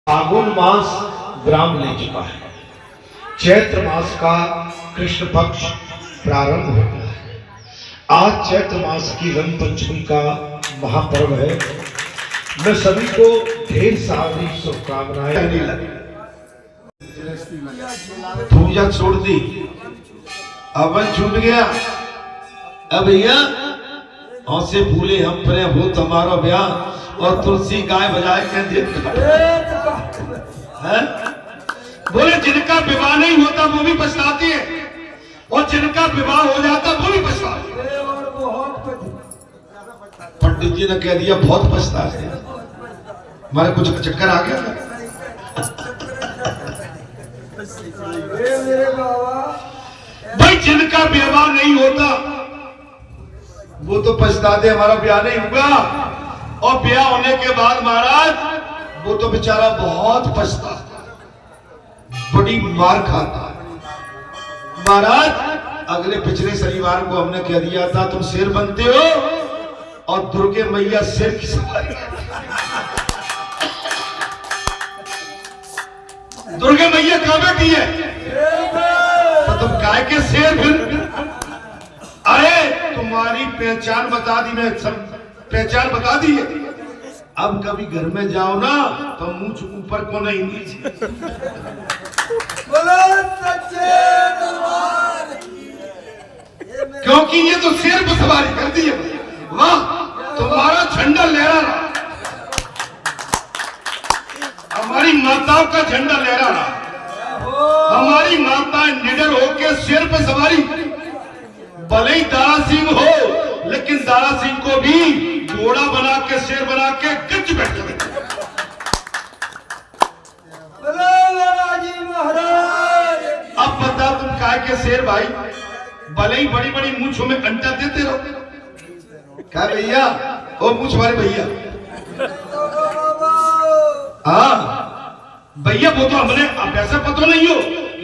फागुन मास विराम ले चुका है। चैत्र मास का कृष्ण पक्ष प्रारंभ हो गया है। आज चैत्र मास की रंग पंचमी का महापर्व है। मैं सभी को ढेर सारी शुभकामनाएं लगी। पूजा छोड़ दी, अवन छूट गया। अब भैया से भूले हम पर हो तुम्हारा ब्याह और तुलसी गाय बजाए बोले जिनका विवाह नहीं होता वो भी पछताती है और जिनका विवाह हो जाता वो भी पछताती है। पंडित जी ने कह दिया बहुत पछता है, हमारे कुछ चक्कर आ गया। भाई जिनका विवाह नहीं होता वो तो पछताते हमारा ब्याह नहीं हुआ, और ब्याह होने के बाद महाराज वो तो बेचारा बहुत पछता, बड़ी मार खाता। महाराज अगले पिछले शनिवार को हमने कह दिया था तुम शेर बनते हो और दुर्गे मैया शेर की सवारी। दुर्गे मैया कब की है तो तुम काय के शेर फिर। अरे तुम्हारी पहचान बता दी, मैं सब पहचान बता दी है। अब कभी घर में जाओ ना तो मुंह ऊपर को नहीं नीचे। क्योंकि ये तो शेर पर सवारी करती है। वाह तुम्हारा झंडा लहरा रहा, हमारी माताओं का झंडा लहरा रहा। हमारी माताएं निडर होकर शेर पर सवारी, भले ही दारा सिंह हो लेकिन दारा सिंह को भी घोड़ा बना के शेर बना के गज बैठे। अब बता तुम काय के शेर भाई, भले ही बड़ी बड़ी मूंछों में अंटा देते रहो। क्या भैया ओ मूंछ वाले भैया, हाँ भैया वो तो हमने वैसा पता नहीं हो,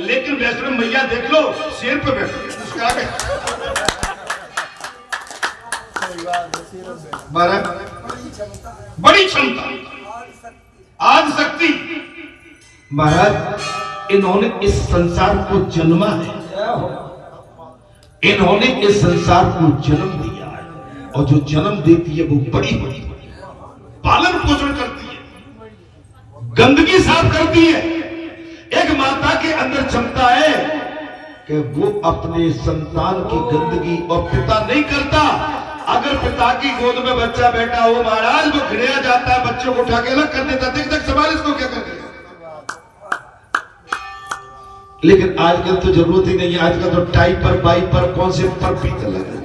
लेकिन वैष्णो मैया देख लो शेर पे बैठो उसका बड़ी क्षमता आज शक्ति। महाराज इन्होंने इस संसार को जन्मा है, इन्होंने इस संसार को जन्म दिया है, और जो जन्म देती है वो बड़ी बड़ी पालन पोषण करती है, गंदगी साफ करती है। एक माता के अंदर क्षमता है कि वो अपने संतान की गंदगी और पिता नहीं करता। अगर पिता की गोद में बच्चा बैठा हो महाराज वो घिड़िया जाता है, बच्चों को उठा के अलग कर देता, देख देख सवाल इसको क्या कर दिया। लेकिन आजकल तो जरूरत ही नहीं है, आजकल तो टाई पर बाई पर कौन से पर पीते लगे।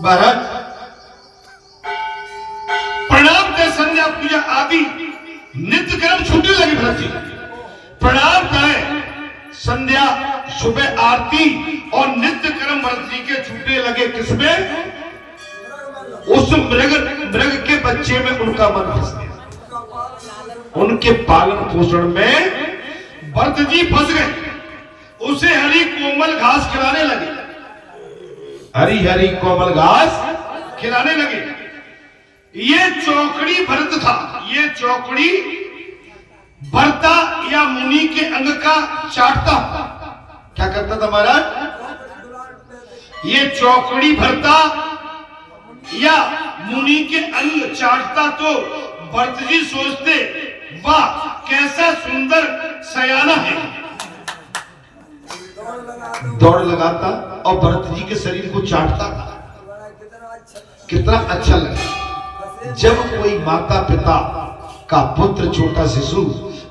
महाराज प्रणाम के संध्या पूजा आदि नित्य कर्म छूटने लगी। भरत जी प्रणाम करें, संध्या सुबह आरती और नित्य कर्म भरत जी के छूटने लगे। किसमें? उस मृग के बच्चे में उनका मन फंस गया, उनके पालन पोषण में भरत जी फंस गए। उसे हरी कोमल घास खिलाने लगे, हरी हरी कोमल घास खिलाने लगे। ये चौकड़ी भरत था, ये चौकड़ी भरता या मुनि के अंग का चाटता। क्या करता था महाराज? ये चौकड़ी भरता या मुनि के अंग चाटता तो भरत जी सोचते वाह कैसा सुंदर सयाना है, दौड़ लगाता और भरत जी के शरीर को चाटता। कितना अच्छा लगा जब कोई माता पिता का पुत्र छोटा शिशु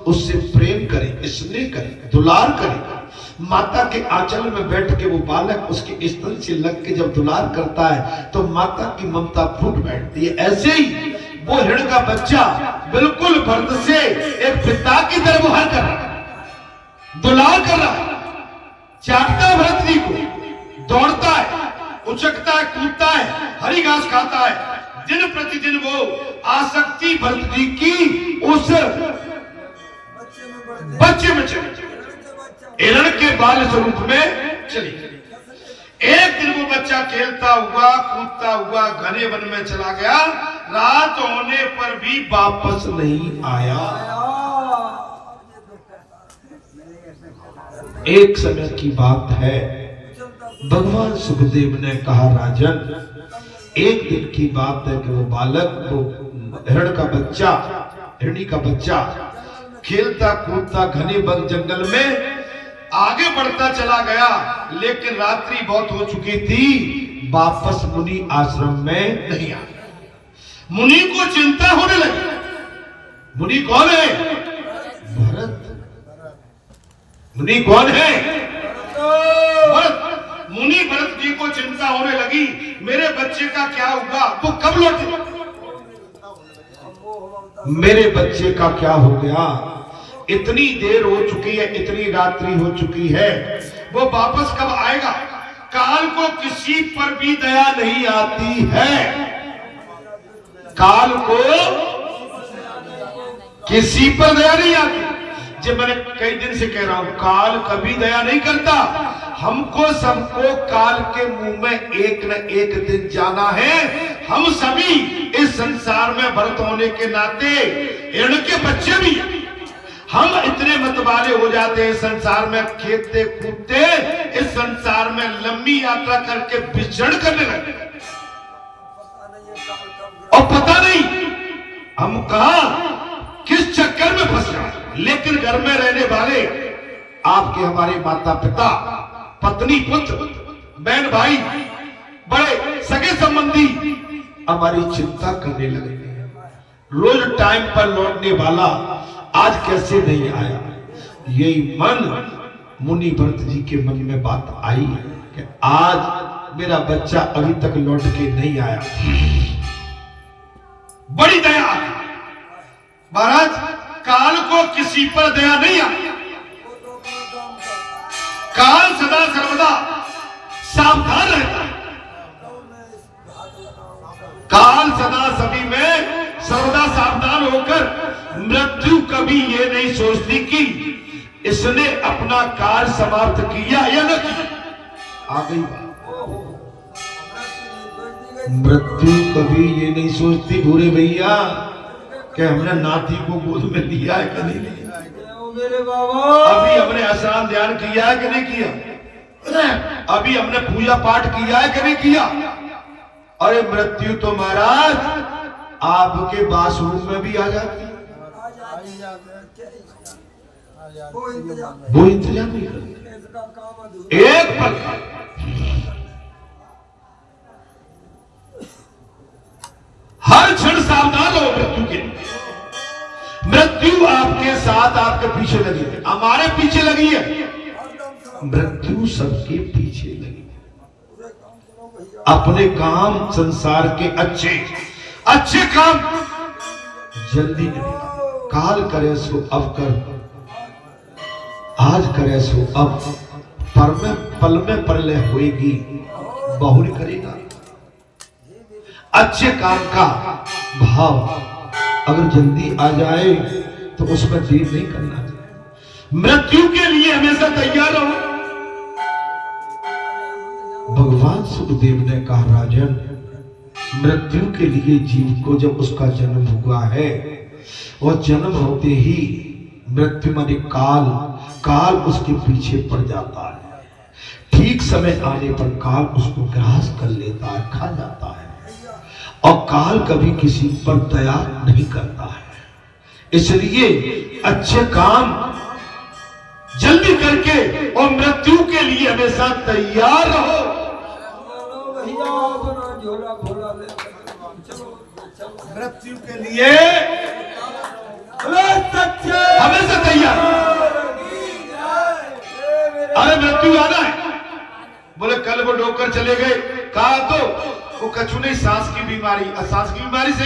उससे प्रेम करे, स्नेह करे, दुलार करे। माता के आंचल में बैठ के वो बालक उसके स्तन से लग के जब दुलार करता है तो माता की ममता फूट बैठती है। ऐसे ही वो हिरण का बच्चा बिल्कुल भरत से एक पिता की तरह व्यवहार कर रहा है, दुलार कर रहा है, चाटता है भरत जी को, दौड़ता है, उचकता है, कूदता है, हरी घास खाता है। दिन प्रतिदिन वो आसक्ति भरत जी की उस बच्चे में चली, हिरण के बाल स्वरूप में चली। एक दिन वो बच्चा खेलता हुआ कूदता हुआ घने वन में चला गया। रात होने पर भी वापस नहीं आया। एक समय की बात है, भगवान सुखदेव ने कहा, राजन, एक दिन की बात है कि वो बालक, वो हिरणी का बच्चा खेलता कूदता घने वन जंगल में आगे बढ़ता चला गया, लेकिन रात्रि बहुत हो चुकी थी, वापस मुनि आश्रम में नहीं आया। मुनि को चिंता होने लगी। मुनि कौन है? भरत। मुनि कौन है? भरत। मुनि भरत जी को चिंता होने लगी, मेरे बच्चे का क्या हुआ, वो कब लौटे? मेरे बच्चे का क्या हो गया? इतनी देर हो चुकी है, इतनी रात्रि हो चुकी है, वो वापस कब आएगा? काल को किसी पर भी दया नहीं आती है। काल को किसी पर दया नहीं आती। जब मैंने कई दिन से कह रहा हूं, काल कभी दया नहीं करता। हमको सबको काल के मुंह में एक न एक दिन जाना है। हम सभी इस संसार में भरत होने के नाते हिरण के बच्चे भी हैं। हम इतने मतवाले हो जाते हैं संसार में, खेलते कूदते इस संसार में लंबी यात्रा करके विचरण करने लगते, और पता नहीं हम कहां किस चक्कर में फंस जाए। लेकिन घर में रहने वाले आपके, हमारे माता पिता, पत्नी, पुत्र, बहन, भाई, बड़े सगे संबंधी हमारी चिंता करने लगे। रोज टाइम पर लौटने वाला आज कैसे नहीं आया? यही मन मुनि भरत जी के मन में बात आई कि आज मेरा बच्चा अभी तक लौट के नहीं आया। बड़ी दया आती। महाराज, काल को किसी पर दया नहीं आती। काल सदा सर्वदा सावधान रहता है। काल सदा सभी में सर्वदा सावधान होकर मृत्यु कभी ये नहीं सोचती कि इसने अपना कार्य समाप्त किया या न किया। आ गई बात। मृत्यु कभी ये नहीं सोचती भूरे भैया कि हमने नाती को गोद में लिया है कि नहीं लिया। अभी हमने आसान ध्यान किया है कि नहीं किया? अभी हमने पूजा पाठ किया है कि नहीं किया? अरे मृत्यु तो महाराज आपके बाथरूम में भी आ जाती है। वो इंतजाम नहीं करते। एक पल हर क्षण सावधान हो मृत्यु के लिए। मृत्यु आपके साथ, आपके पीछे लगी है, हमारे पीछे लगी है। मृत्यु सबके पीछे लगी है। अपने काम, संसार के अच्छे काम जल्दी नहीं। काल करे सो अब कर, आज करे सो अब, पल में प्रलय होएगी, बहुरी करेगा। अच्छे काम का भाव अगर जल्दी आ जाए तो उसमें देर नहीं करना चाहिए। मृत्यु के लिए हमेशा तैयार रहो। भगवान सुखदेव ने कहा, राजन, मृत्यु के लिए जीव को जब उसका जन्म हुआ है, और जन्म होते ही मृत्यु माने काल उसके पीछे पड़ जाता है। ठीक समय आने पर काल उसको ग्रास कर लेता है, खा जाता है। और काल कभी किसी पर दया नहीं करता है। इसलिए अच्छे काम जल्दी करके और मृत्यु के लिए हमेशा तैयार रहो। मृत्यु के लिए हमेशा तैयार। अरे मृत्यु आना है। बोले कल वो डॉक्टर चले गए, कहा तो वो कछु नहीं, सांस की बीमारी। सांस की बीमारी से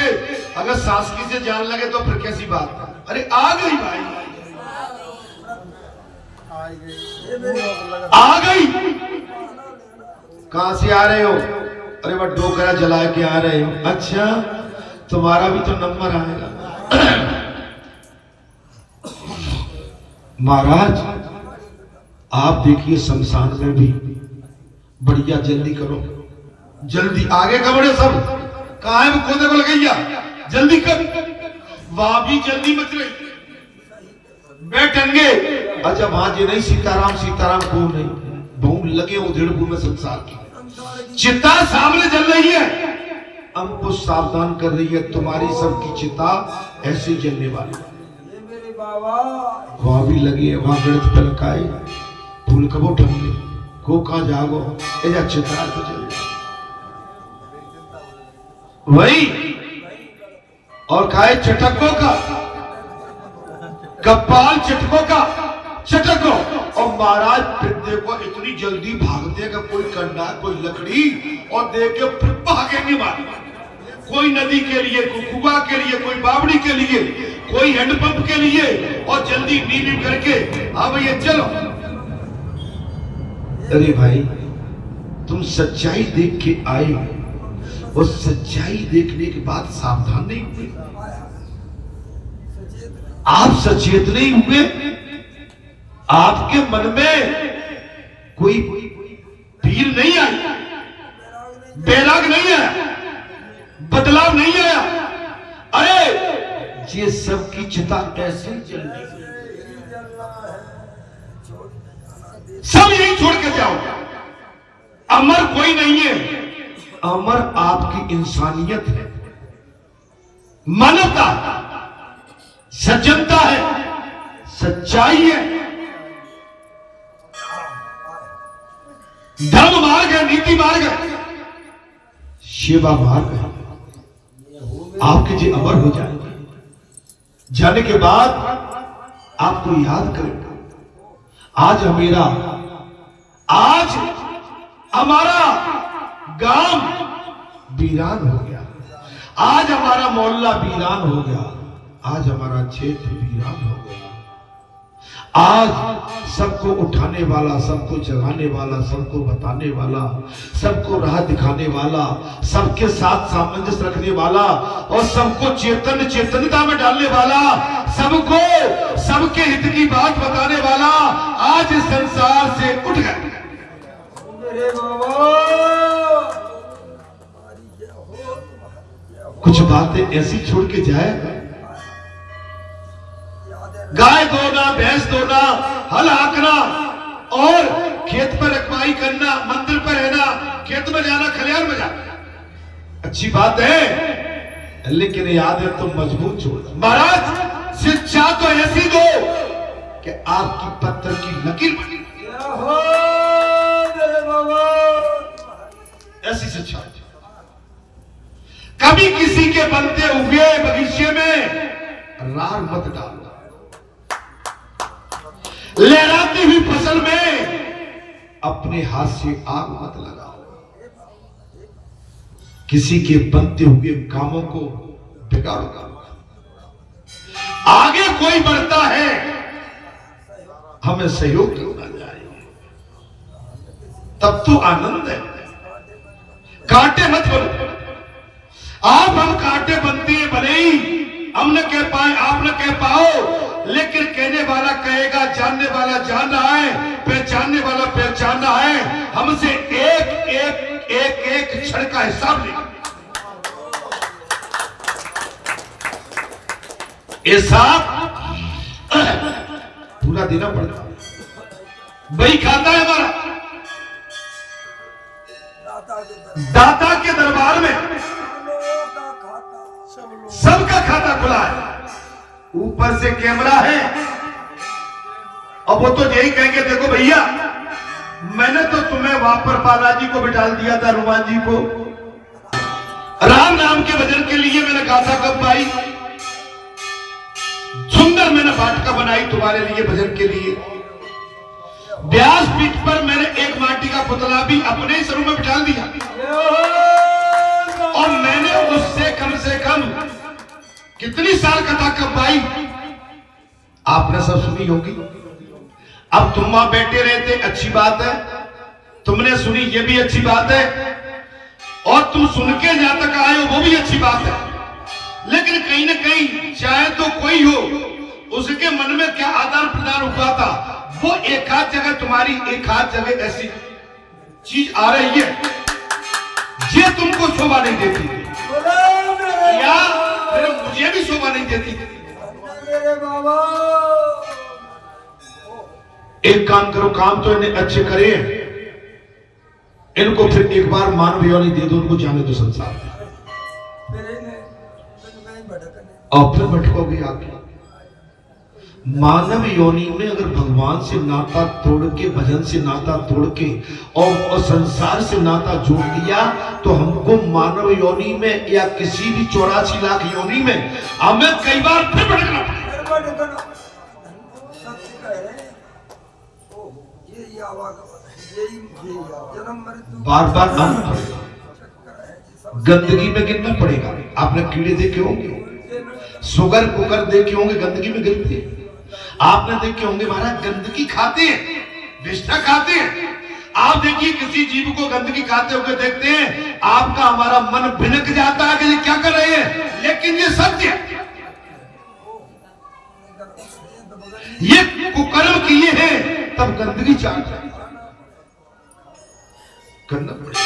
अगर सांस की से जान लगे तो फिर कैसी बात। अरे आ गई भाई, आ गई। कहां से आ रहे हो? अरे वह डोकरा जला के आ रहे हो। अच्छा, तुम्हारा भी तो नंबर आएगा। महाराज, आप देखिए शमशान में भी बढ़िया, जल्दी करो। जल्दी आगे का बढ़े सब, कहा है वो खोदे को लगैया, जल्दी कर। वहां भी जल्दी मच रही, बैठेंगे। अच्छा वहां जी नहीं, सीताराम सीताराम को नहीं, बहुत लगे उधेड़पुर में संसार की चिता सामने जल रही है, हमको सावधान कर रही है। तुम्हारी सबकी चिता ऐसे जलने वाली। वहां भी लगी है, वहां गणित पलकाए फूल कबो ठंडे को कहा जागो एजा चिता तो जल वही। और खाए चटकों का, कपाल चटकों का चटको। और महाराज फिर देखो इतनी जल्दी भागते का, कोई कंडा कोई लकड़ी और देख के फिर भागेंगे मार। कोई नदी के लिए, कोई कुआं के लिए, कोई बावड़ी के लिए, कोई हैंडपंप के लिए, और जल्दी नीम करके हाँ भैया चलो। अरे भाई तुम सच्चाई देख के आए, और सच्चाई देखने के बाद सावधान नहीं हुए, आप सचेत नहीं हुए, आपके मन में कोई पीर नहीं आई, बैराग नहीं आया, बदलाव नहीं आया। अरे ये सबकी चिता कैसे जल रही, सब यही छोड़ के जाओ। अमर कोई नहीं है, अमर आपकी इंसानियत है, मानवता, सज्जनता है, सच्चाई है, धर्म मार्ग है, नीति मार्ग है, सेवा मार्ग है। आपके जी अमर हो जाएंगे, जाने के बाद आपको याद करेंगे आज हमारा गांव वीरान हो गया, आज हमारा मोहल्ला वीरान हो गया, आज हमारा क्षेत्र वीरान हो गया। आज सबको उठाने वाला, सबको जगाने वाला, सबको बताने वाला, सबको राह दिखाने वाला, सबके साथ सामंजस्य रखने वाला, और सबको चेतनता में डालने वाला, सबको सबके हित की बात बताने वाला आज इस संसार से उठ गया। कुछ बातें ऐसी छोड़ के जाए, गाय धोना, भैंस धोना, हल हाँकना और खेत पर रखवाई करना, मंदिर पर रहना, खेत में जाना, खलियान में जाना, अच्छी बात है, लेकिन याद है तुम मजबूत छोड़। महाराज शिक्षा तो ऐसी दो कि आपकी पत्थर की लकीर बनी, ऐसी शिक्षा। कभी किसी के बनते हुए बगीचे में रार मत डालो, लहराती हुई फसल में अपने हाथ से आग मत लगाओ, किसी के बनते हुए कामों को बिगाड़ो। आगे कोई बढ़ता है, हमें सहयोग करना चाहिए, तब तो आनंद है। कांटे मत बनो। आप हम कांटे बनते हैं, भले ही हम न कह पाए, आप न कह पाओ, लेकिन कहने वाला कहेगा, जानने वाला जान रहा है, पहचानने वाला पहचान रहा है। हमसे एक एक एक एक क्षण का हिसाब लेगा, हिसाब पूरा देना पड़ता, वही खाता है हमारा। दाता के दरबार में सबका खाता खुला है, ऊपर से कैमरा है, और वो तो यही कहेंगे, देखो भैया मैंने तो तुम्हें वहां पर बालाजी को बिठा दिया था, हनुमान जी को, राम नाम के भजन के लिए मैंने गाथा कब पाई, सुंदर मैंने वाटिका बनाई तुम्हारे लिए भजन के लिए, व्यास पीठ पर मैंने एक माटी का पुतला भी अपने ही स्वरूप में बिठा दिया, और मैंने उससे कम से कम कितनी साल कथा कब पाई आपने सब सुनी होगी। अब तुम वहां बैठे रहते, अच्छी बात है, तुमने सुनी, ये भी अच्छी बात है, और तुम सुन के जहां तक आए हो वो भी अच्छी बात है, लेकिन कहीं ना कहीं चाहे तो कोई हो, उसके मन में क्या आदान प्रदान हुआ था, वो एक आध जगह तुम्हारी, एक आध जगह ऐसी चीज आ रही है, ये तुमको शोभा नहीं देती या फिर मुझे भी शोभा नहीं देती। एक काम करो, काम तो इन्हें अच्छे करे, इनको फिर एक बार मानव योनि दे दो, उनको जाने दो संसार में, और फिर भटकोगे आगे। मानव योनि में अगर भगवान से नाता तोड़ के, भजन से नाता तोड़ के और संसार से नाता जोड़ दिया, तो हमको मानव योनि में या किसी भी 84 लाख योनि में हमें कई बार फिर भटकना पड़ेगा। बार बार आना पड़ेगा, गंदगी में गिरना पड़ेगा। आपने कीड़े देखे होंगे, शुगर कुकर देखे होंगे, गंदगी में गिरते हैं। आपने देखे होंगे महाराज गंदगी खाते हैं, विष्ठा खाते हैं। आप देखिए किसी जीव को गंदगी खाते हुए देखते हैं, आपका हमारा मन भिनक जाता है कि ये क्या कर रहे हैं, लेकिन ये सत्य है। ये कुकर्म किए हैं तब गंदगी चाहते हैं, करना पड़ेगा।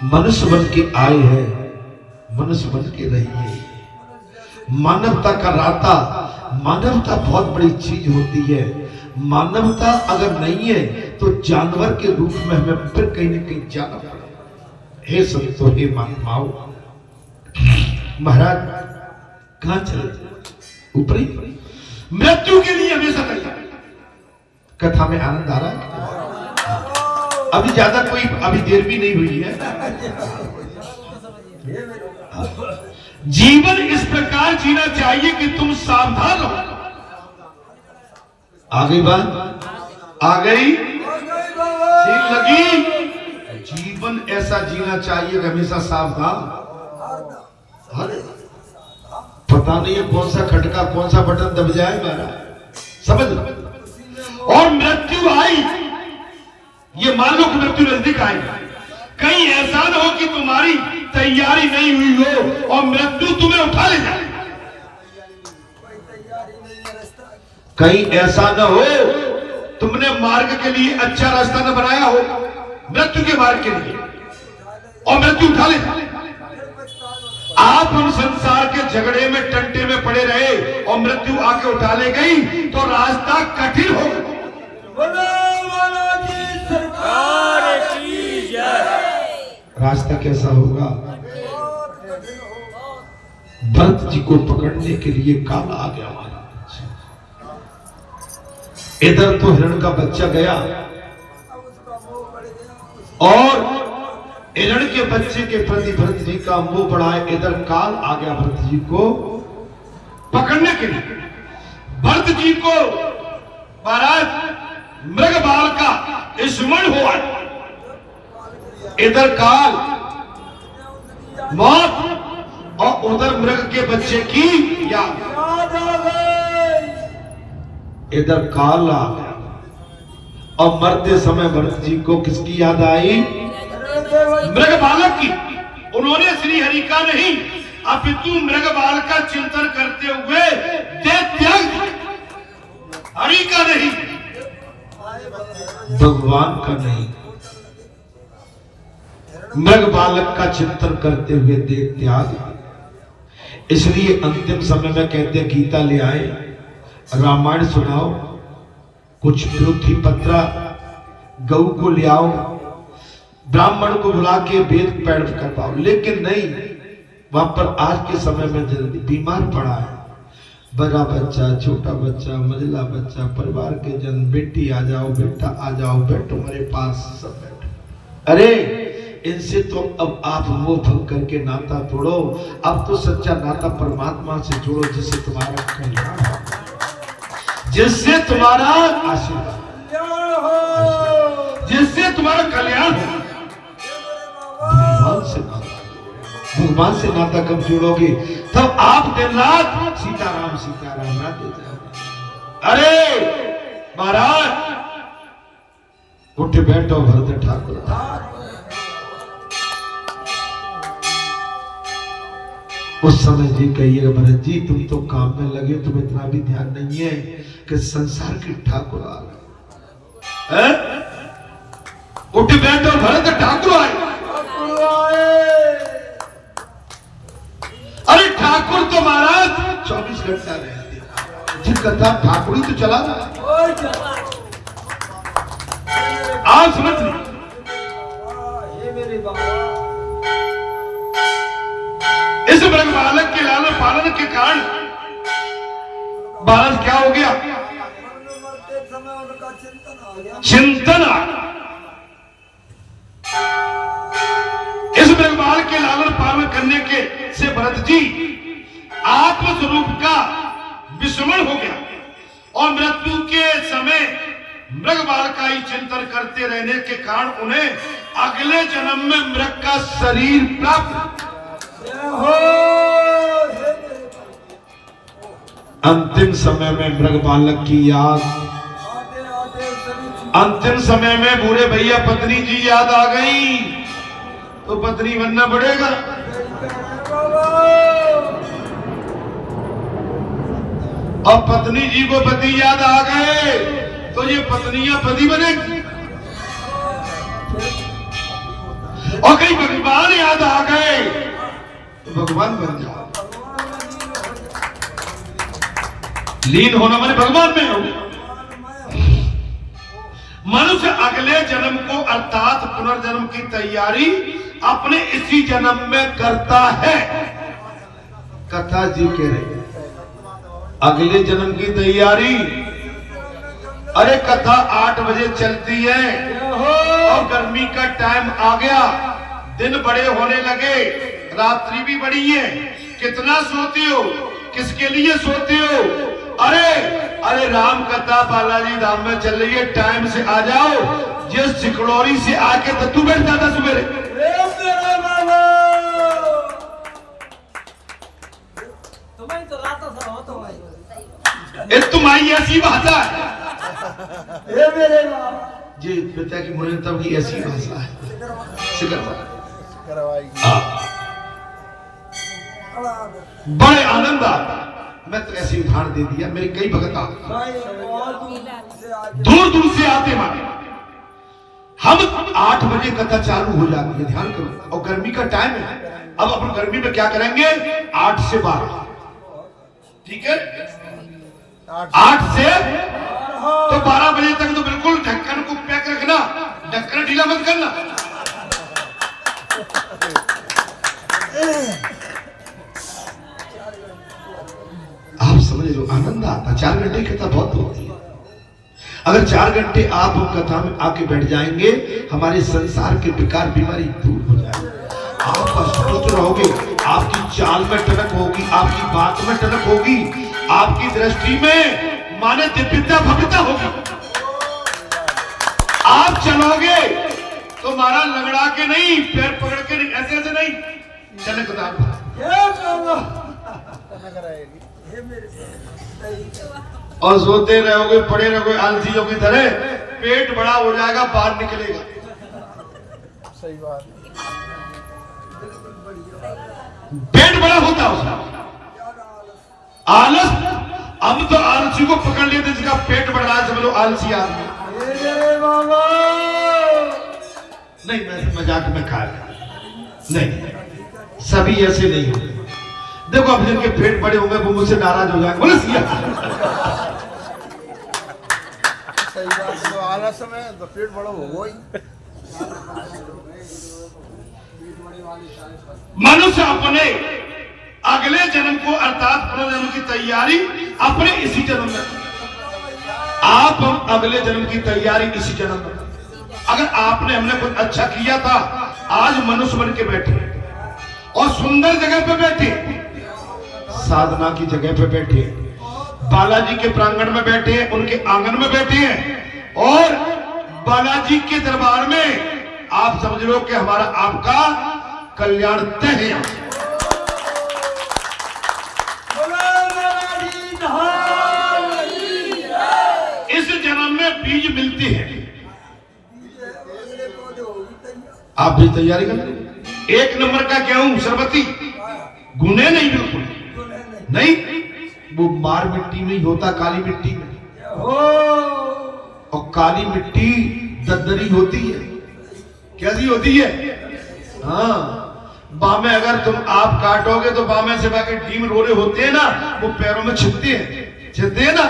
मनुष्य बन के आए हैं, मनुष्य बन के रहिए। मानवता का रास्ता, मानवता बहुत बड़ी चीज होती है। मानवता अगर नहीं है तो जानवर के रूप में हमें फिर कहीं न कहीं जाना पड़ेगा। हे संतों, हे महात्माओं, महाराज कहां चले? ऊपरी मृत्यु के लिए हमेशा तैयार। कथा में आनंद आ रहा है? अभी ज्यादा कोई, अभी देर भी नहीं हुई है। जीवन इस प्रकार जीना चाहिए कि तुम सावधान रहो। आ गई बात? आ गई? ठीक लगी? जीवन ऐसा जीना चाहिए कि हमेशा सावधान। पता नहीं है कौन सा खटका, कौन सा बटन दब जाए महाराज, समझ लो। और मृत्यु आई, ये मान लो कि मृत्यु नजदीक आई, कहीं ऐसा न हो कि तुम्हारी तैयारी नहीं हुई हो और मृत्यु तुम्हें उठा ले जाए। कहीं ऐसा न हो तुमने मार्ग के लिए अच्छा रास्ता न बनाया हो, मृत्यु के मार्ग के लिए, और मृत्यु उठा ले जाए। आप हम संसार के झगड़े में, टंटे में पड़े रहे और मृत्यु आके उठा ले गई तो रास्ता कठिन हो। रास्ता कैसा होगा? भरत जी को पकड़ने के लिए काल आ गया महाराज। इधर तो हिरण का बच्चा गया और हिरण के बच्चे के प्रति भरत जी का मोह बढ़ा। इधर काल आ गया भरत जी को पकड़ने के लिए। भरत जी को महाराज मृगबाल का स्मरण हुआ, इधर काल मौत और उधर मृग के बच्चे की याद। इधर काल आ गया और मरते समय भरत जी को किसकी याद आई? मृग बालक की। उन्होंने श्री हरि का नहीं अपितु मृग बालक का चिंतन करते हुए देह त्याग, हरि का नहीं, भगवान का नहीं, मृग बालक का चिंतन करते हुए देह त्याग। इसलिए अंतिम समय में कहते हैं गीता ले आए, रामायण सुनाओ, कुछ पृथ्वी पत्रा गऊ को ले आओ, ब्राह्मण को बुला के वेद पैठ करवाओ। लेकिन नहीं, वहां पर आज के समय में जल्दी बीमार पड़ा है, बड़ा बच्चा, छोटा बच्चा, मझला बच्चा, परिवार के जन, बेटी आ जाओ, बेटा आ जाओ, बैठो मेरे पास, सब बैठो। अरे इनसे तो अब आप मोह भंग करके नाता तोड़ो। अब तो सच्चा नाता परमात्मा से जोड़ो, जिससे तुम्हारा कल्याण हो, जिससे तुम्हारा आशीर्वाद हो, जिससे तुम्हारा कल्याण हो। भगवान से नाता, भगवान से नाता कब जोड़ोगे? तब आप दिन रात सीताराम सीताराम नाते जाओगे। अरे महाराज उठ बैठो भरत ठाकुर। उस समय जी कहिएगा भरत जी तुम तो काम में लगे, तुम इतना भी ध्यान नहीं है कि संसार के ठाकुर आ गए। उठ बैठो भरत ठाकुर आए। अरे ठाकुर तो महाराज 24 घंटा रहते, जिनका था ठाकुर ही तो चला रहा। आप समझ ली, इस मृग बालक के लालन पालन के कारण बालक क्या हो गया? चिंतन आ गया। इस मृग बालक के लालन पालन करने के से भरत जी आत्मस्वरूप का विस्मरण हो गया और मृत्यु के समय मृग बालक का ही चिंतन करते रहने के कारण उन्हें अगले जन्म में मृग का शरीर प्राप्त। अंतिम समय में मृग बालक की याद, अंतिम समय में बूढ़े भैया पत्नी जी याद आ गई तो पत्नी बनना पड़ेगा। और पत्नी जी को पति याद आ गए तो ये पत्नियां पति बनेगी। और कहीं भगवान याद आ गए तो भगवान बन जाओ। लीन होना माने भगवान में हो। मनुष्य अगले जन्म को अर्थात पुनर्जन्म की तैयारी अपने इसी जन्म में करता है। कथा जी कह रहे अगले जन्म की तैयारी। अरे कथा 8 बजे चलती है और गर्मी का टाइम आ गया, दिन बड़े होने लगे, रात्रि भी बड़ी है। कितना सोती हो, किसके लिए सोती हो? अरे अरे राम कथा बालाजी धाम में चल रही है, टाइम से आ जाओ। जिस चिकड़ौरी से आके तो तू बैठ जाता सुबेरे। तुम आई ऐसी भाषा है जी, पिता की मुनीता की ऐसी भाषा है। बड़े आनंद आता। मैं तो ऐसे उदाहरण दे दिया, मेरे कई भगत दूर दूर से आते माने। हम 8 बजे कथा चालू हो जाती है, ध्यान करो। और गर्मी का टाइम है, अब अपन गर्मी में क्या करेंगे? 8 से 12, ठीक है? 8 से तो 12 बजे तक तो बिल्कुल ढक्कन को पैक रखना, ढक्कन ढीला मत करना। आप समझ लो, आनंद आता। 4 घंटे की कथा बहुत होती है। अगर 4 घंटे आप कथा में आके बैठ जाएंगे, हमारे संसार के विकार बीमारी दूर हो जाएगी। आप अस्वस्थ रहोगे, आपकी चाल में टनक होगी, आपकी बात में टनक होगी, आपकी दृष्टि में माने दिव्यता भव्यता होगी। आप चलोगे तो मारा लगड़ा के नहीं, पैर पकड़ के नहीं, ऐसे ऐसे नहीं, टनकदार। और सोते रहोगे, पड़े रहोगे आलसियों की तरह, पेट बड़ा हो जाएगा, बाहर निकलेगा। सही बात। पेट बड़ा होता है उसका आलस। हम तो आलसी को पकड़ लेते, जिसका पेट बढ़ रहा है समझो आलसी आदमी। नहीं, मैं मजाक में खा नहीं, सभी ऐसे नहीं होते। देखो अब जिनके पेट बड़े होंगे वो मुझसे नाराज हो जाएंगे, बोले सिया। सही बात। तो आलस में तो पेट बड़ा होगा ही। मनुष्य अपने अगले जन्म को अर्थात पुनर्जन्म की तैयारी अपने इसी जन्म में। आप अगले जन्म की तैयारी इसी जन्म में। अगर आपने हमने कुछ अच्छा किया था, आज मनुष्य बन के बैठे और सुंदर जगह पे बैठे, साधना की जगह पे बैठे, बालाजी के प्रांगण में बैठे हैं, उनके आंगन में बैठे हैं और बालाजी के दरबार में आप समझ लो कि हमारा आपका कल्याण तय है। इस जन्म में बीज मिलती है, आप भी तैयारी करें। 1 नंबर का गेहूं सरबती, गुने नहीं, बिल्कुल नहीं। वो मार मिट्टी में ही होता, काली मिट्टी में। और काली मिट्टी ददरी होती है, कैसी होती है? हाँ, बामें अगर तुम आप काटोगे तो बामें से बाकी डीम रोरे होते हैं ना, वो पैरों में छिपते हैं ना,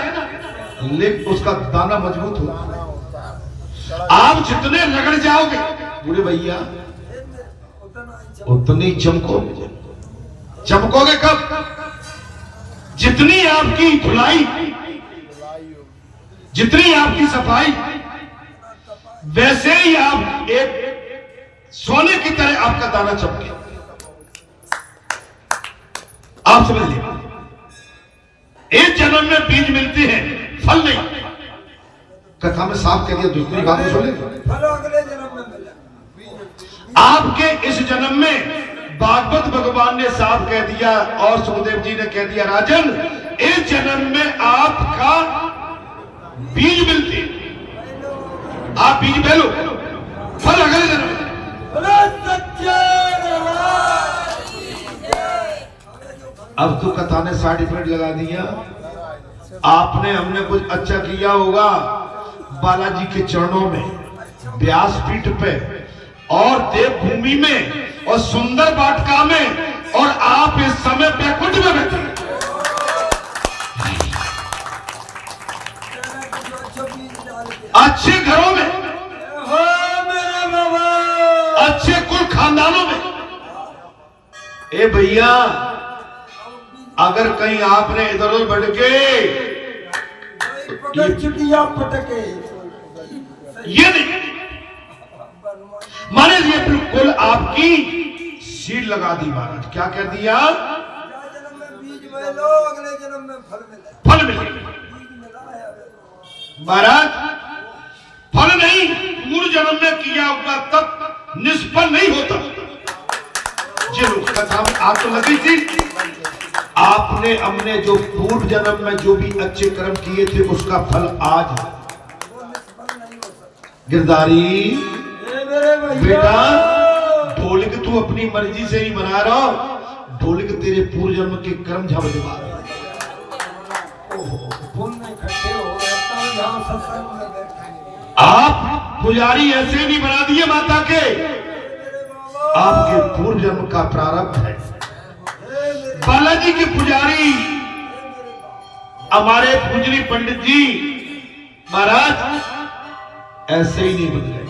लेकिन उसका दाना मजबूत होता है। आप जितने रगड़ जाओगे बूढ़े भैया उतनी चमकोगे कब? जितनी आपकी धुलाई, जितनी आपकी सफाई, वैसे ही आप एक सोने की तरह आपका दाना चमके। आप समझ लीजिए, एक जन्म में बीज मिलते हैं, फल नहीं। कथा में साफ कह दिया, दूसरी बात में सुन आपके इस जन्म में भागवत भगवान ने साफ कह दिया और सुखदेव जी ने कह दिया, राजन इस जन्म में आपका बीज मिलते, आप बीज ले लो, फल अगले जन्म में। अब तो कथा ने सर्टिफिकेट लगा दिया, आपने हमने कुछ अच्छा किया होगा बालाजी के चरणों में, व्यासपीठ पे और देवभूमि में और सुंदर वाटिका में, और आप इस समय बैकुंठ में बैठे, अच्छे घरों में, अच्छे कुल खानदानों में। ए भैया, अगर कहीं आपने इधर उधर बढ़ के छुट्टियां पटके, ये नहीं माने, ये बिल्कुल आपकी सील लगा दी महाराज। क्या कह दिया? जन्म में बीज लो, अगले जन्म में फल मिले। महाराज फल नहीं, पूर्व जन्म में किया हुआ तब निष्फल नहीं होता। जो कथा में आग तो लगी थी, आपने हमने जो पूर्व जन्म में जो भी अच्छे कर्म किए थे उसका फल आज गिरधारी बेटा, ढोलक तू अपनी मर्जी से ही बना रहा, ढोलक तेरे पूर्व जन्म के कर्म झाड़ दे। आप पुजारी ऐसे नहीं बना दिए माता के, आपके पूर्व जन्म का प्रारब्ध है। बालाजी के पुजारी हमारे पूजनी पंडित जी महाराज ऐसे ही नहीं बन गए,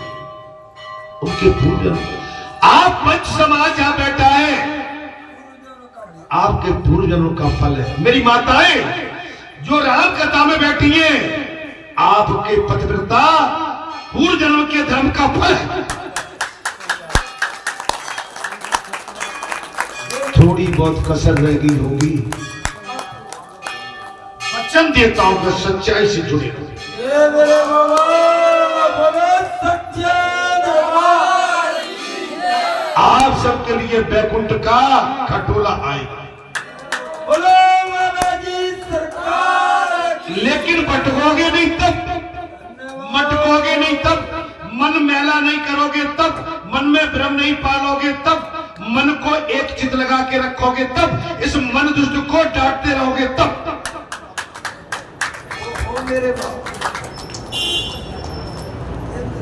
उनके पूर्व जन्म। आप पंच समाज यहां बैठा है, आपके पूर्व जन्म का फल है। मेरी माताएं जो राम कथा में बैठी हैं, आपके पतिव्रता पूर्व जन्म के धर्म का फल है। थोड़ी बहुत कसर रह गई होगी, वचन देता हूं कि सच्चाई से जुड़े रहो। आप सबके लिए बैकुंठ का खटोला आएगा, लेकिन भटकोगे नहीं तब, मटकोगे नहीं तब, मन मैला नहीं करोगे तब, मन में भ्रम नहीं पालोगे तब, मन को एक चित लगा के रखोगे तब, इस मन दुष्ट को डांटते रहोगे तब।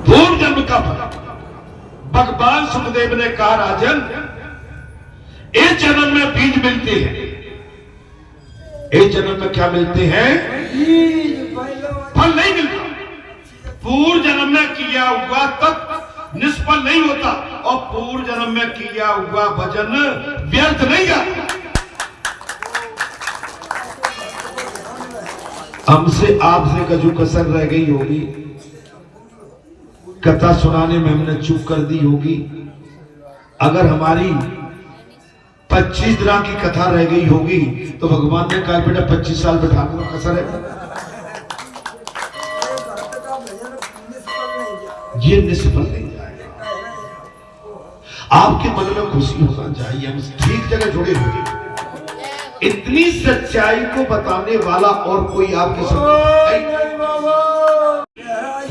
पूर्व जन्म का फल भगवान सुखदेव ने कहा, राजन इस जन्म में बीज मिलते हैं। इस जन्म में क्या मिलते हैं? फल नहीं मिलता। पूर्व जन्म में किया हुआ तब निष्फल नहीं होता, और पूर्व जन्म में किया हुआ भजन व्यर्थ नहीं जाता। हमसे आपसे का जो कसर रह गई होगी, कथा सुनाने में हमने चूक कर दी होगी, अगर हमारी 25 दिन की कथा रह गई होगी तो भगवान ने कहा बेटा 25 साल बैठाने में कसर है, ये निष्फल नहीं जाएगा। आपके मन में खुशी होना चाहिए, हम ठीक जगह जुड़े हुए। इतनी सच्चाई को बताने वाला और कोई आपके सामने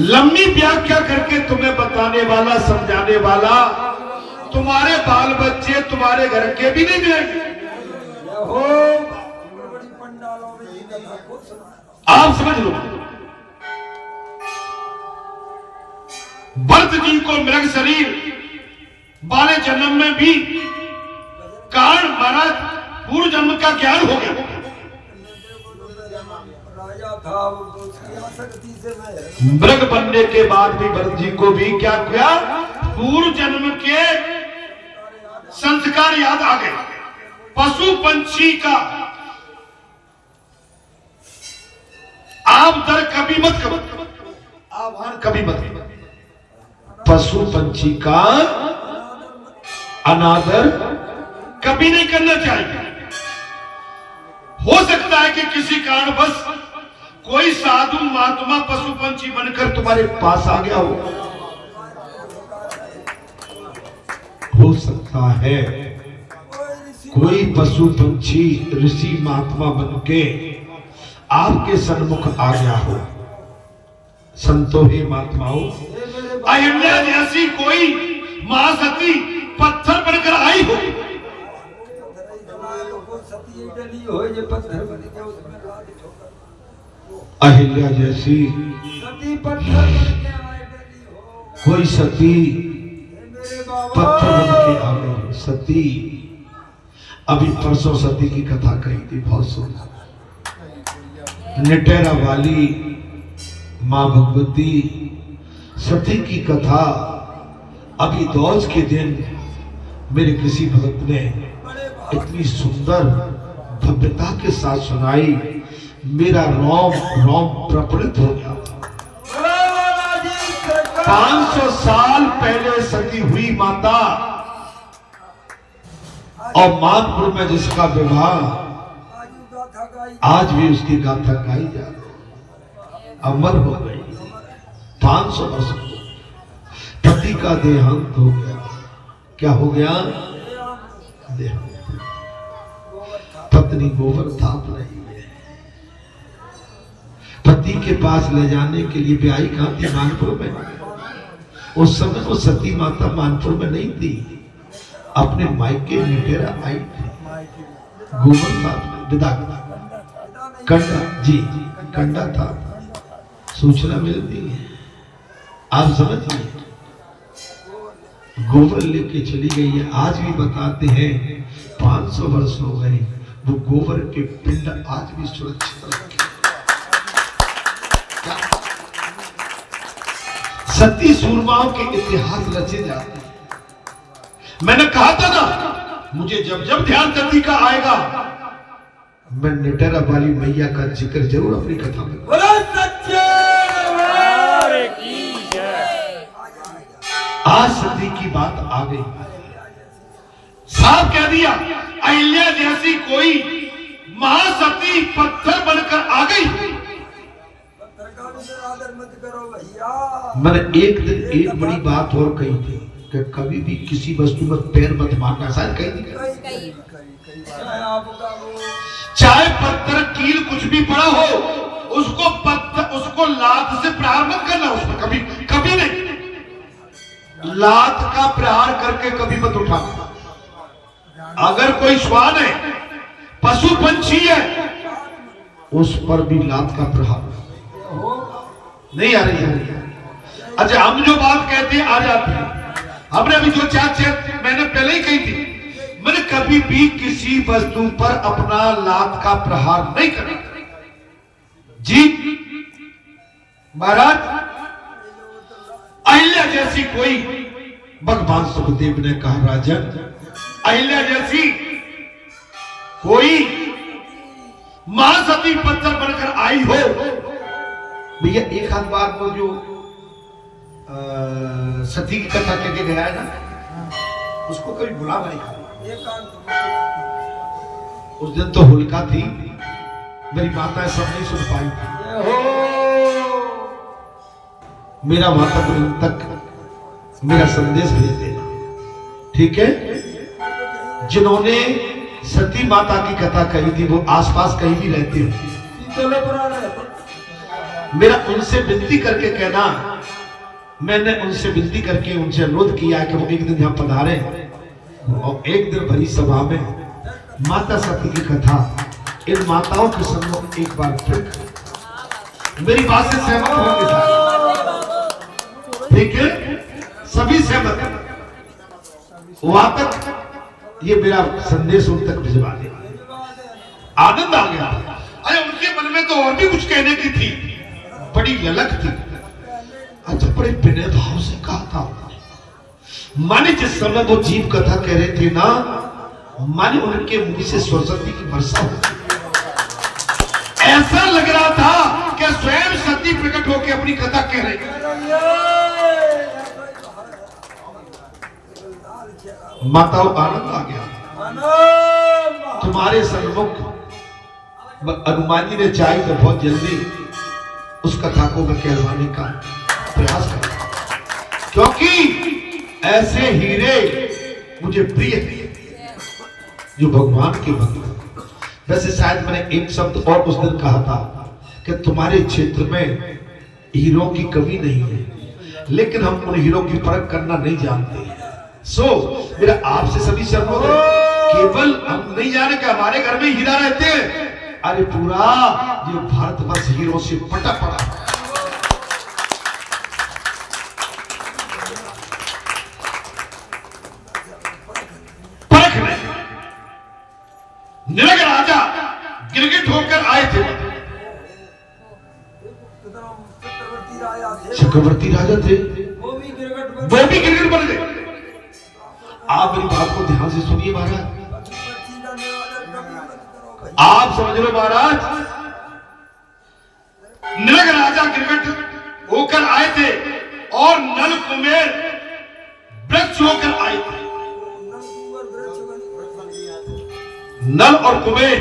लंबी व्याख्या करके तुम्हें बताने वाला, समझाने वाला तुम्हारे बाल बच्चे तुम्हारे घर के भी नहीं मिलेंगे। आप समझ लो, भरत जी को मृग शरीर वाले जन्म में भी कारण महाराज पूर्व जन्म का ज्ञान हो गया। राजा था वो तो उसकी आसक्ति से मैं मृग बनने के बाद भी भरत जी को भी क्या किया, पूर्व जन्म के संस्कार याद आ गए। पशु पंछी का आप दर कभी मत करो, आभार कभी मत करो। पशु पंछी का अनादर कभी नहीं करना चाहिए। हो सकता है कि किसी कारणवश कोई साधु महात्मा पशु पंछी बनकर तुम्हारे पास आ गया हो सकता है कोई पशु पंछी ऋषि महात्मा बनके आपके सन्मुख आ गया हो। संतो ही महात्माओं, अहिल्या जैसी कोई महासती पत्थर बनकर आई हो। सती डली हो जे पत्थर बन के उसमें रात ठोकर अहिल्या जैसी सती पत्थर बन के आए डली हो। कोई सती मेरे बाबा पत्थर बन के आ गई। सती अभी परसों सती की कथा कही थी, बहुत सुंदर। निटेरा वाली मां भगवती सती की कथा अभी दौज के दिन मेरे किसी भक्त ने इतनी सुंदर भव्यता के साथ सुनाई, मेरा रोम रोम प्रफुल्लित हो गया। 500 साल पहले सती हुई माता और मानपुर में जिसका विवाह, आज भी उसकी गाथा गाई जा रही, अमर हो गई। 500 वर्ष पति का देहांत हो गया। क्या हो गया? देहांत। पत्नी गोबर थाप रही है। पति के पास ले जाने के लिए ब्याही कहां थी? मानपुर में। उस समय वो सती माता मानपुर में नहीं थी, अपने मायके निटेरा आई थी। गोबर थाप विदा कंडा जी कंडा था। सूचना मिलती है, आप समझिए, गोबर लेके चली गई है। आज भी बताते हैं 500 वर्ष हो गए, वो गोबर के पिंड आज भी सुरक्षित रखे। सती सूरमाओं के इतिहास रचे जाते हैं। मैंने कहा था ना, मुझे जब जब ध्यान सती का आएगा मैं निटेरा वाली मैया का जिक्र जरूर अपनी कथा में। आज सती की बात आ गई, साफ कह दिया, अहिल्या जैसी कोई महासती पत्थर बनकर आ गई। पत्थर का भी आदर मत करो भैया। मैंने एक दिन एक बड़ी बात और कही थी कि कभी भी किसी वस्तु में पैर मत मारना। शायद कही नहीं, चाहे पत्थर कील कुछ भी पड़ा हो, उसको लात से प्रहार मत करना। उसमें कभी कभी नहीं, लात का प्रहार करके कभी मत उठाना। अगर कोई श्वान है, पशु पंछी है, उस पर भी लात का प्रहार नहीं आ रही है। अच्छा, हम जो बात कहते हैं आ जाती है। हमने अभी जो चार मैंने पहले ही कही थी, मैंने कभी भी किसी वस्तु पर अपना लात का प्रहार नहीं करना जी महाराज। अहिल्या जैसी कोई, भगवान सुखदेव ने कहा, राजन अहिल्या जैसी कोई महासती पत्थर बनकर आई हो। भैया एक हाथ बार वो जो सती की कथा कहके गया है ना, उसको कभी बुला नहीं खा। उस दिन तो होलिका थी, मेरी माता सब नहीं सुन पाई थी। मेरा माता तक मेरा संदेश भेज देना, ठीक है? जिन्होंने सती माता की कथा कही थी वो आसपास कहीं भी रहते हो, मेरा उनसे विनती करके कहना, मैंने उनसे विनती करके उनसे अनुरोध किया कि वो एक दिन यहाँ पधारे और एक दिन भरी सभा में माता सती की कथा इन माताओं के सम्मुख एक बार फिर। मेरी बात से सहमत होंगे? ठीक है, सभी सहमत हैं। वहां तक ये मेरा संदेश उन तक भिजवा दे। आनंद आ गया। अरे उनके मन में तो और भी कुछ कहने की थी, बड़ी ललक थी। अच्छा, बड़े विनय भाव से कहा था। माने जिस समय वो जीव कथा कह रहे थे ना, माने उनके मुंह से सरस्वती की वर्षा होती। ऐसा लग रहा था कि स्वयं सती प्रकट होकर अपनी कथा कह रही। माताओं, आनंद आ गया। तुम्हारे सन्मुख हनुमान जी ने चाही तो बहुत जल्दी उस कथा को मैं कहलवाने का प्रयास करूं, क्योंकि ऐसे हीरे मुझे प्रिय हैं जो भगवान के भक्त। वैसे शायद मैंने एक शब्द और उस दिन कहा था कि तुम्हारे क्षेत्र में हीरों की कमी नहीं है, लेकिन हम उन हीरों की परख करना नहीं जानते। मेरा आपसे सभी शर्मों है, केवल हम नहीं जाने कि हमारे घर में हीरा रहते हैं। अरे पूरा ये भारतवर्ष हीरों से पटा पड़ा। परख नहीं। निरग राजा गिरगिट होकर आए थे। चक्रवर्ती राजा थे, वो भी गिरगिट बन गए। आप मेरी बात को ध्यान से सुनिए महाराज, आप समझ लो महाराज। निरग राजा गिरगिट होकर आए थे और नल कुमेर वृक्ष होकर आए थे। नल और कुमेर